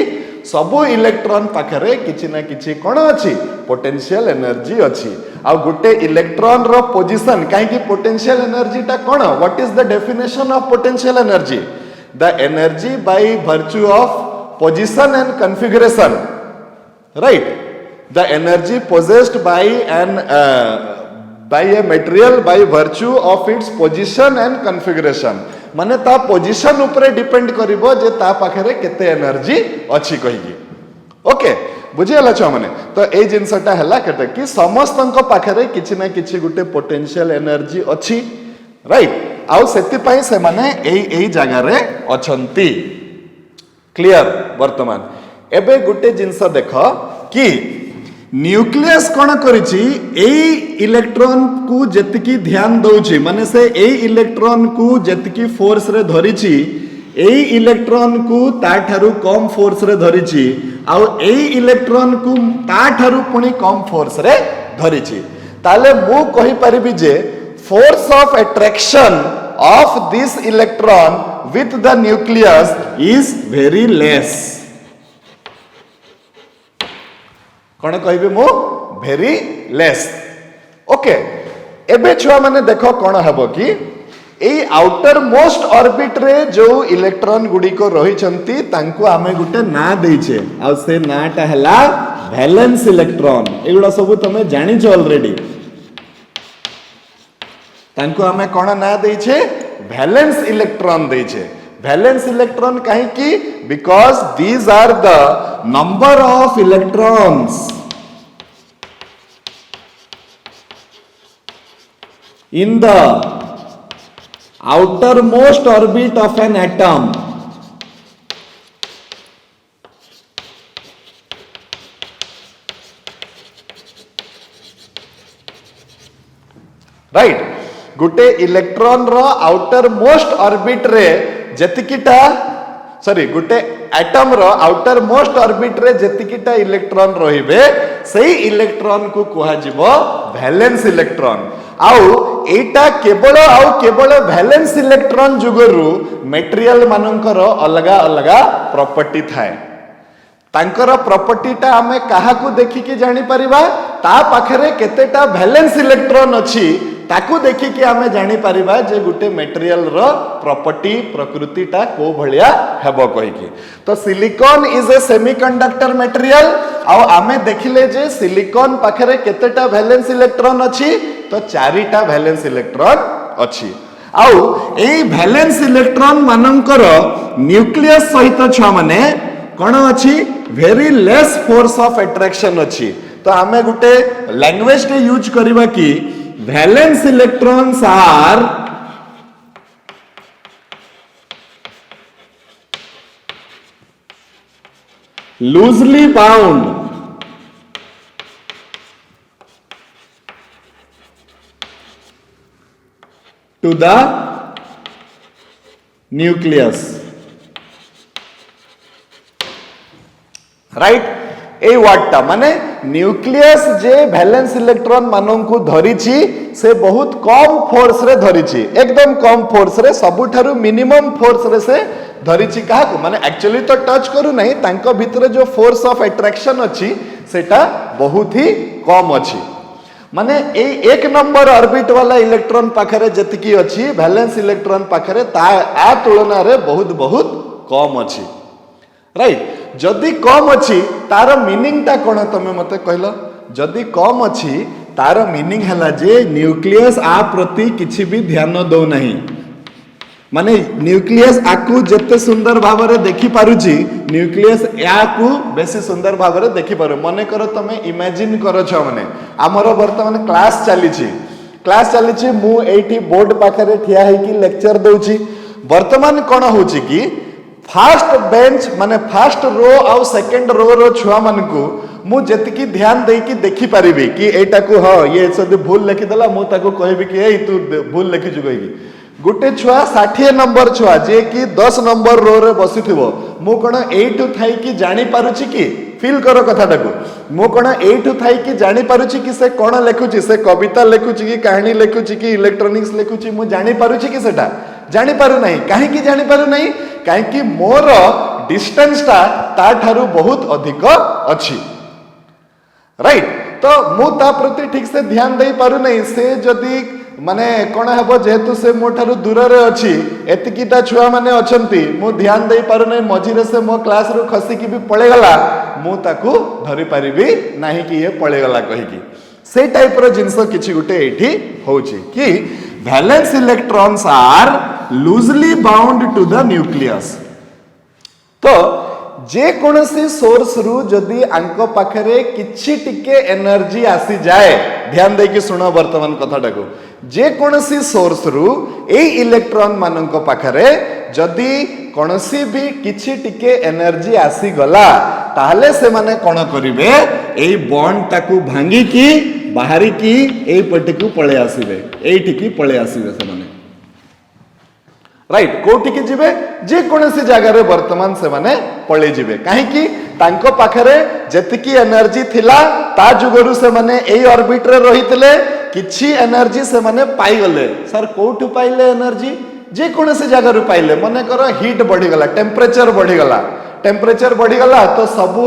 सबु इलेक्ट्रॉन पाखरे किछि ना किछि कोन अछि पोटेंशियल एनर्जी अछि। आ गुटे इलेक्ट्रॉन रो पोजीशन काहे कि पोटेंशियल एनर्जी टा कोन what is the definition of potential energy the energy by virtue of position and configuration right the energy possessed by an by a material by virtue of its position and configuration माने ता position ऊपर depend करिवो जे ता पाखरे केते energy अछि कहिगी। Okay बुझियला छ माने तो ए जिंसटा हला केते कि समस्तनको पाखरे किछि ना किछि गुटे पोटेंशियल एनर्जी अछि राइट। आउ सेति पई से माने एई जगह रे अछंती क्लियर। वर्तमान एबे गुटे जिंस देखो कि न्यूक्लियस कोन करिछि एई इलेक्ट्रॉन को जतिकी ध्यान दउछि माने से एई इलेक्ट्रॉन को जतिकी फोर्स रे धरिछि एई इलेक्ट्रॉन को ता ठारू कम फोर्स रे धरिछि आउ एई इलेक्ट्रॉन को ता ठारू पुनी कम फोर्स रे धरिछि ताले मु कहि परिबि जे force of attraction of this electron with the nucleus is very less. कौन कहिबे मो वेरी लेस। ओके एबे छुआ माने देखो कौन हबो कि ए आउटर मोस्ट ऑर्बिट रे जो इलेक्ट्रॉन गुडी को रही छंती तांको आमे गुटे ना देइछे आ से नाटा हला वैलेंस इलेक्ट्रॉन एगुडा सब तमे जानि छ ऑलरेडी तांको आमे कोन ना देइछे वैलेंस इलेक्ट्रॉन देइछे। वैलेंस इलेक्ट्रॉन काहे कि because these are the number of electrons in the outermost orbit of an atom right गोटे इलेक्ट्रॉन रो आउटर मोस्ट ऑर्बिट रे जतिकिटा सॉरी गोटे एटम रो आउटर मोस्ट ऑर्बिट रे जतिकिटा इलेक्ट्रॉन रहिबे सही इलेक्ट्रॉन को कुहा जिवो वैलेंस इलेक्ट्रॉन आउ एटा केवल वैलेंस इलेक्ट्रॉन जुगरु मटेरियल मानकर अलगा अलगा प्रॉपर्टी थाए तांकर प्रॉपर्टीटा आमे काहाकू देखिकी जानी परिबा ता पाखरे केतेटा वैलेंस इलेक्ट्रॉन अछि ताकू देखिकी आमे जानी परिबा जे गुटे मटेरियल रो प्रॉपर्टी प्रकृतिटा को भलिया हेबो कहिकी तो silicon is a semiconductor material आ आमे देखिले जे सिलिकॉन पाखरे केतेटा वैलेंस इलेक्ट्रॉन अछि तो चारिटा वैलेंस इलेक्ट्रॉन अछि आउ एई वैलेंस इलेक्ट्रॉन मानकर न्यूक्लियस सहित छ माने कोन अछि very less force of attraction अछि तो आमे गुटे लैंग्वेज के यूज करबा की valence electrons are loosely bound to the nucleus right a वार्डटा माने न्यूक्लियस जे वैलेंस इलेक्ट्रॉन मानन को धरिछि से बहुत कम फोर्स रे धरिछि एकदम कम फोर्स रे सबुठारु मिनिमम फोर्स रे से धरिछि काहा माने एक्चुअली तो टच करू नहीं तांको भितरे जो फोर्स ऑफ अट्रैक्शन अछि सेटा बहुत ही कम अछि माने ए एक नंबर ऑर्बिट वाला इलेक्ट्रॉन पाखरे जतिकी अछि वैलेंस इलेक्ट्रॉन पाखरे ता आ तुलना रे बहुत बहुत कम अछि राइट जदि कम अछि तार मीनिंग ता कोन तमे मते कहलो जदि कम अछि तार मीनिंग हला जे न्यूक्लियस आ प्रति किछि भी ध्यान दो नहीं माने न्यूक्लियस आकु जते सुंदर भाबरे देखि पारुची न्यूक्लियस याकु बेसी सुंदर भाबरे देखि पारु मने करो तमे इमेजिन करो छ माने हमरो वर्तमान क्लास चलीची मु एठी बोर्ड पाखरे ठिया है कि लेक्चर दोची वर्तमान कोन होची कि फास्ट बेंच माने फास्ट रो आउ सेकंड रो रो छुआ मन को मु जतिकी ध्यान देई कि देखि परिबे कि एटा को ह ये सद भूल लिखि देला मु ताको कहबी कि ए तू भूल लिखि जुगई गुटे छुआ 60 नंबर छुआ जे कि 10 नंबर रो रे बसिथिबो मु कोन एठु थाई कि जानि पारुची कि फील करो कथाटाको मु कोन एठु थाई कि जानि पारुची कि से कोन लेखुची से कविता लेखुची कि कहानी लेखुची कि इलेक्ट्रॉनिक्स लेखुची मु जानि पारुची कि सेटा जानि पारु नहीं काहे कि जानि पारु नहीं काहे कि मोर डिस्टेंस ता ठारू बहुत अधिक अछि राइट तो मु ता प्रति ठीक से ध्यान दे पारु नहीं से जदी माने कोन हेबो जेहेतु से मो ठारू दूर रे अछि एतिकीटा छुआ माने अछंती मु ध्यान दे पारु नहीं मझिरे से मो क्लास रो खसी कि भी पळे गला मु ताकू धरि परिबी नाही कि ये पळे गला कहि कि से टाइप रो जिंस किछि गुटे एठी होउची कि valence electrons are loosely bound to the nucleus तो जे कोनसी सोर्स रु जदी आंको पाखरे किछि टिके एनर्जी आसी जाए ध्यान दे कि सुनो वर्तमान कथाटा को जे कोनसी सोर्स रु ए इलेक्ट्रॉन मानंको पाखरे जदी कोनसी भी किछि टिके एनर्जी आसी गला ताहले से माने कोन करिवे ए बॉन्ड ताकू भांगी की बाहरी की ए पटे को पळे आसीबे एठी की पळे आसीबे से माने राइट कोठी की जिबे जे कोनसी जगह रे वर्तमान से माने पळे जिबे काहे की तांको पाखरे जतिकी एनर्जी थिला ता जुगरु से माने ए ऑर्बिट रे रहितले किछि एनर्जी से माने पाई गले सर कोठु पाइले एनर्जी जे कोनसी जगह रे पाइले माने करो हीट बढ़ी गला टेंपरेचर बढ़ी गला तो सबु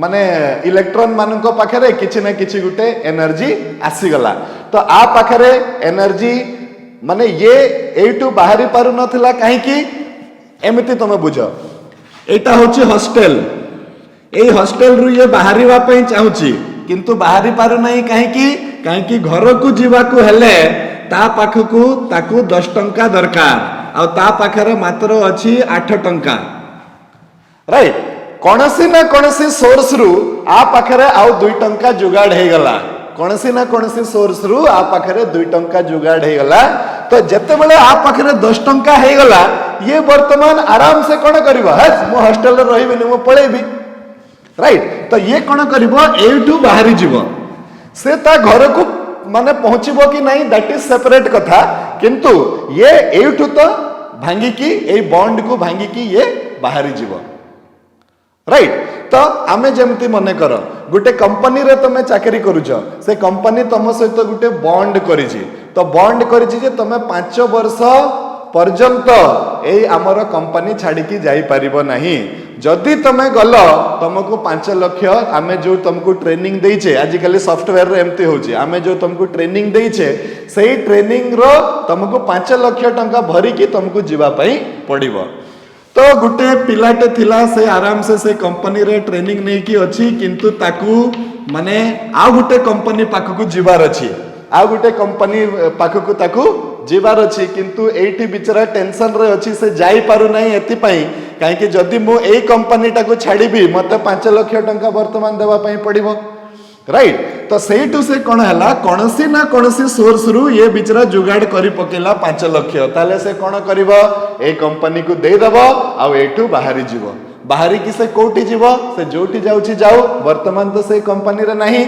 माने इलेक्ट्रॉन मानक पाखरे किछि ना किछि गुटे एनर्जी आसी गला तो आ पाखरे एनर्जी माने ये एटू बाहरी पारु नथिला काहे कि एमिति तमे बुझो एटा होची हॉस्टल ए हॉस्टल रु ये बाहरीवा पई चाहुची किंतु बाहरी पारु नाही काहे कि घर को जीवा को हेले ता पाखकू ताकू 10 टंका दरकार आ ता पाखरे मात्र अछि 8 टंका राइट कोनसी ना कोनसी सोर्स रु आ पाखरे आउ 2 टंका जुगाड़ हे गला कोनसी ना कोनसी सोर्स रु आ पाखरे 2 टंका जुगाड़ हे गला तो जते बेले आ पाखरे 10 टंका हे गला ये वर्तमान आराम से कोन करबो हस मो हॉस्टल रे रहिबे मो पळेबी राइट तो ये कोन करबो एठू बाहरी जीवो से ता घर को माने पहुंचबो कि नहीं दैट इज सेपरेट कथा, किंतु ये एठू तो भांगी की ए बॉन्ड को भांगी की ये बाहरी जीव, राइट। तो आमे जेमती मने कर गोटे कंपनी रे तमे चाकरी करूछ, से कंपनी तुम सहित गोटे बॉन्ड करिछि, तो बॉन्ड करिछि जे तमे 5 वर्ष पर्यंत ए आमर कंपनी छाड़ी की जाई परिबो नहीं। जदि तमे गल तुमको 5 लाख आमे जो तुमको ट्रेनिंग देइछे, आजिकल सॉफ्टवेयर रे एमती होछि, आमे जो तुमको ट्रेनिंग देइछे सेही ट्रेनिंग रो तुमको 5 लाख टंका भरी की तुमको जीवा पई पड़िबो। तो गोटे पिलाटे थिला से आराम से कंपनी रे ट्रेनिंग नहीं की अच्छी, किंतु ताकू माने आ गोटे कंपनी पाखकू जीवार अच्छी, आ गोटे कंपनी पाखकू ताकू जीवार अच्छी, किंतु एठी बिचरा टेंशन रे अच्छी से जाई पारु नहीं एति पई काहे कि जदी मो एई कंपनी टाकू छाड़ीबी मते 5 लाख टंका वर्तमान देवा पई पड़िबो, राइट। तो सेठू से कौन है कौनसी ना कौनसी सोर्स रु ये बिचरा जुगाड़ करी पकेला 5 लाख, ताले से कौन करिवो ए कंपनी को दे दबो आ एठू बाहरी जीवो, बाहरी की से कोठी जीवो, से जोठी जाउची जाऊ, वर्तमान तो से कंपनी रे नहीं,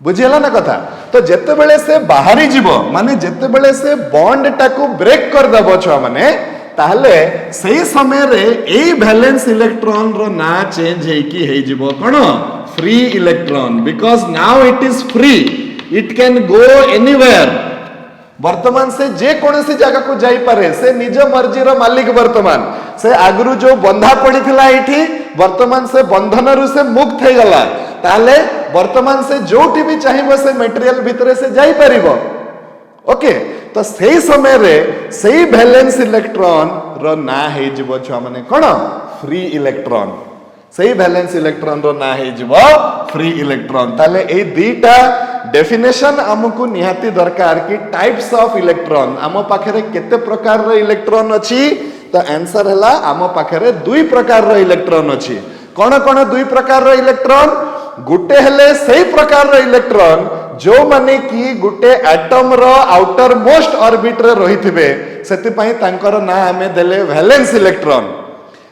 बुझियला ना कथा। तो जेते बेले से बाहरी जीवो माने जेते बेले से बॉन्ड टाकू ब्रेक कर दबो छुआ माने, ताहले सही समय रे ए बैलेंस इलेक्ट्रॉन रो ना चेंज हे की हे जीवो कोन free electron, because now it is free, it can go anywhere. वर्तमान से जे कोनसी जगह को जाई पारे, से निज मर्जी रो मालिक, वर्तमान से आगरु जो बंधा पड़ी थिला एठी वर्तमान से बंधन रु से मुक्त हे गला, ताले वर्तमान से जोठी भी चाहिबो से मटेरियल भितरे से जाई परिबो, ओके। तो सही समय रे सही बैलेंस इलेक्ट्रॉन रो ना हे जीवो छुआ माने कोन फ्री इलेक्ट्रॉन, सही बैलेंस इलेक्ट्रॉन रो ना हे जीवो फ्री इलेक्ट्रॉन। ताले ए दीटा डेफिनेशन हमकु निहाती दरकार कि टाइप्स ऑफ इलेक्ट्रॉन आम पाखरे केते प्रकार रो इलेक्ट्रॉन अछि, तो आंसर हला आम पाखरे 2 प्रकार रो इलेक्ट्रॉन अछि। कोन कोन 2 प्रकार रो इलेक्ट्रॉन, गुटे हेले सही प्रकार रो इलेक्ट्रॉन जो माने कि गुटे एटम रो आउटर मोस्ट ऑर्बिट रे रहिथिबे, सेति पई तांकर ना हमें देले वैलेंस इलेक्ट्रॉन।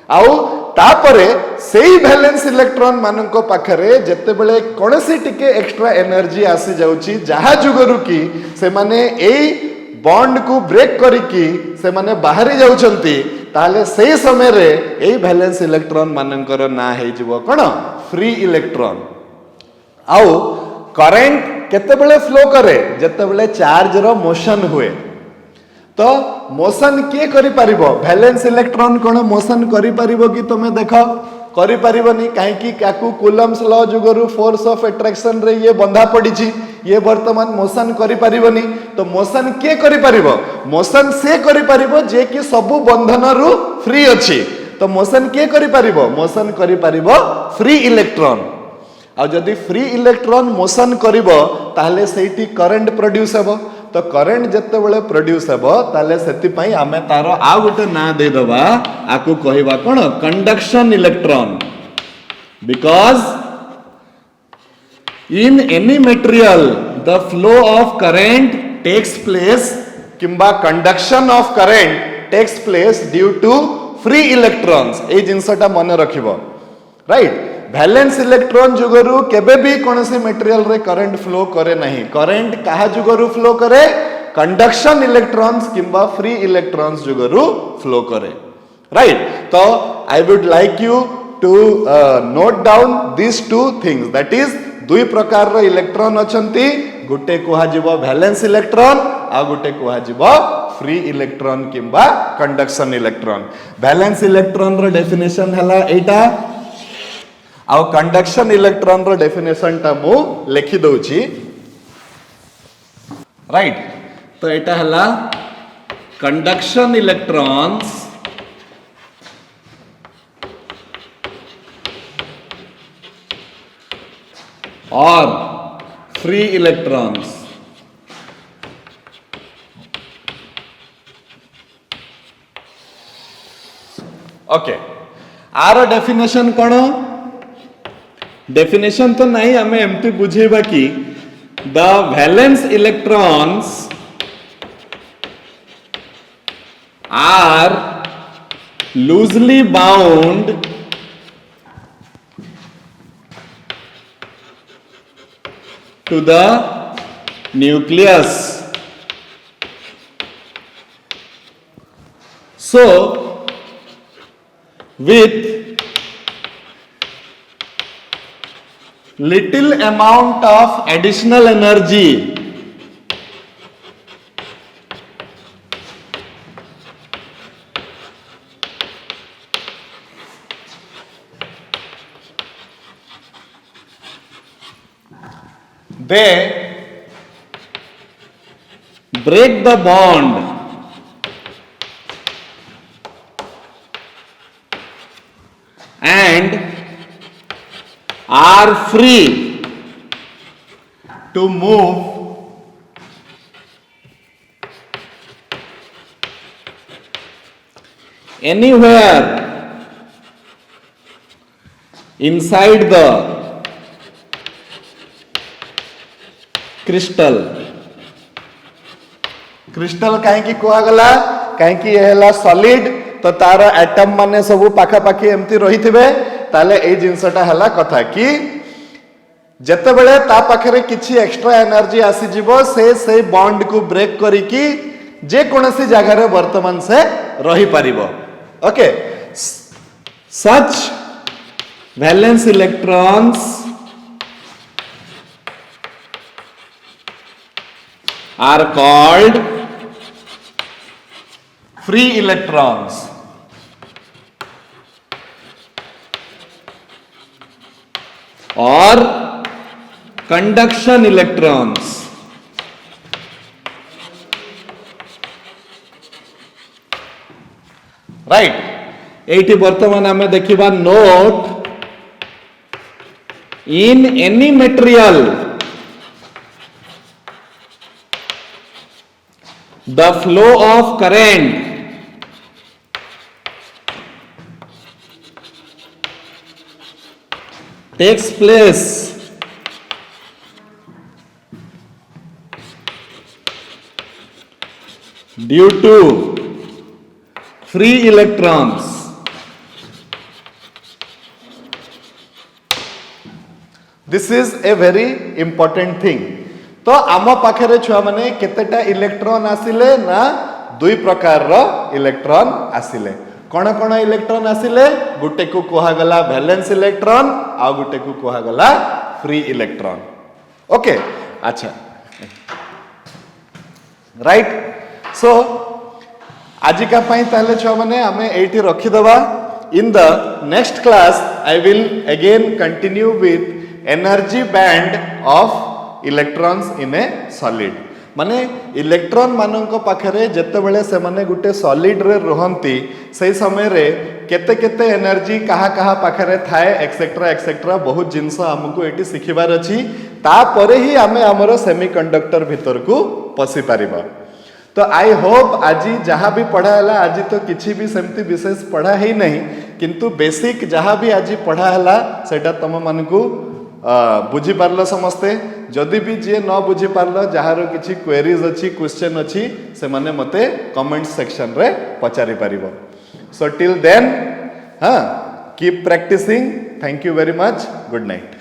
आउ तापरे सेही वैलेंस इलेक्ट्रॉन मानको पाखरे जेते बेले कोनसी टिके एक्स्ट्रा एनर्जी आसी जाउची, जहा जुगरु की से माने एई बॉन्ड को ब्रेक करिकी से माने बाहरी जाउचंती, ताले सही समय रे एई वैलेंस इलेक्ट्रॉन मानकर ना हे जीवो कोन फ्री इलेक्ट्रॉन। आउ करंट केते बेले फ्लो करे, जेते बेले चार्ज रो मोशन हुए, तो मोशन किए करि परिबो, वैलेंस इलेक्ट्रॉन कोन मोशन करि परिबो कि तमे देखो करि परिबोनी, काहे कि काकू कूलम्स लॉ जुगरु फोर्स ऑफ अट्रैक्शन रे ये बंधा पड़ी छी, ये वर्तमान मोशन करि परिबोनी। तो मोशन किए करि परिबो, मोशन से करि परिबो जे कि सबु बंधन रु फ्री अछि। तो मोशन किए करि परिबो, मोशन करि परिबो फ्री इलेक्ट्रॉन। आ जदि फ्री इलेक्ट्रॉन मोशन करिबो ताहले सेठी करंट प्रोड्यूस हेबो, तो करंट जत्ते बेले प्रोड्यूस हेबो ताहले सेति पई आमे तारो आ गुटे ना दे दबा, आकु कहिबा कोन conduction electron, because in any material the flow of current takes place, किंबा conduction of current takes place due to free electrons. ए जिंसटा मन रखिबो, राइट। वैलेंस इलेक्ट्रॉन जुगरु केबे भी कोनसी मटेरियल रे करंट फ्लो करे नहीं, करंट काहा जुगरु फ्लो करे, कंडक्शन इलेक्ट्रॉन्स किंबा फ्री इलेक्ट्रॉन्स जुगरु फ्लो करे, राइट। तो I would like you to note down this 2 things, that is 2 प्रकार रो इलेक्ट्रॉन अछंती, गुटे कोहा जीवो वैलेंस इलेक्ट्रॉन आ गुटे कोहा जीवो फ्री इलेक्ट्रॉन किंबा कंडक्शन इलेक्ट्रॉन। वैलेंस इलेक्ट्रॉन रो डेफिनेशन हला एटा, आउ कंडक्शन इलेक्ट्रॉन रो डेफिनेशन टा मु लिखि दउची, राइट। तो एटा हला कंडक्शन इलेक्ट्रॉन्स और फ्री इलेक्ट्रॉन्स। ओके, आर डेफिनेशन कौन, डेफिनेशन तो नहीं, हमें एमती बुझेबा कि the valence electrons are loosely bound to the nucleus. So with little amount of additional energy, they break the bond and are free to move anywhere inside the crystal. Crystal कहीं कहगला कहीं है solid तो तार atom माने सब पाखापाखि एमती रही थे ताले ए जिनसटा है कथा कि जते बेले ता पाखरे किछि एक्स्ट्रा एनर्जी आसी जीवो से बॉन्ड को ब्रेक करिकी जे कोनसी जगह रे वर्तमान से रही परिबो. Okay, such valence electrons are called free electrons. Or conduction electrons. Right? एटी वर्तमान आमे देखिबा note in any material the flow of current takes place due to free electrons. This is a very important thing. तो आम पाखे छुआ माने केतेटा electron आसिले ना दुई प्रकार रो इलेक्ट्रॉन आसिले. कौन कौन इलेक्ट्रॉन आसिले? गुटे को कुहागला वैलेंस इलेक्ट्रॉन आ गुटे को कुहागला फ्री इलेक्ट्रॉन. ओके, अच्छा, राइट. सो आज का पाई ताले छुआ माने आमे एठी रखी दबा. In the next class I will again continue with energy band of electrons in A solid. माने इलेक्ट्रॉन मानक पाखरे जेते बेले से माने गुटे सॉलिड रे रहंती सही समय रे केते केते एनर्जी कहा कहा पाखरे थाए एक्सेट्रा एक्सेट्रा बहुत जिंस हमको एटी सिखिबार अछि. ता परे ही आमे हमरो सेमीकंडक्टर भीतर को पसी परिबा. तो आई होप आज जहाँ भी पढ़ा है आज तो किसी भी सेमती विशेष पढ़ा ही नहीं किंतु बेसिक जहाँ भी आज पढ़ा है सेटा तुम मान को बुझी पारल समस्ते. जदि भी जी न बुझी पारल जार किसी क्वेरीज अच्छी क्वेश्चन अच्छी से माने मते कमेंट सेक्शन रे पचारि पारिबो. So till then keep practising. Thank you very much. Good night.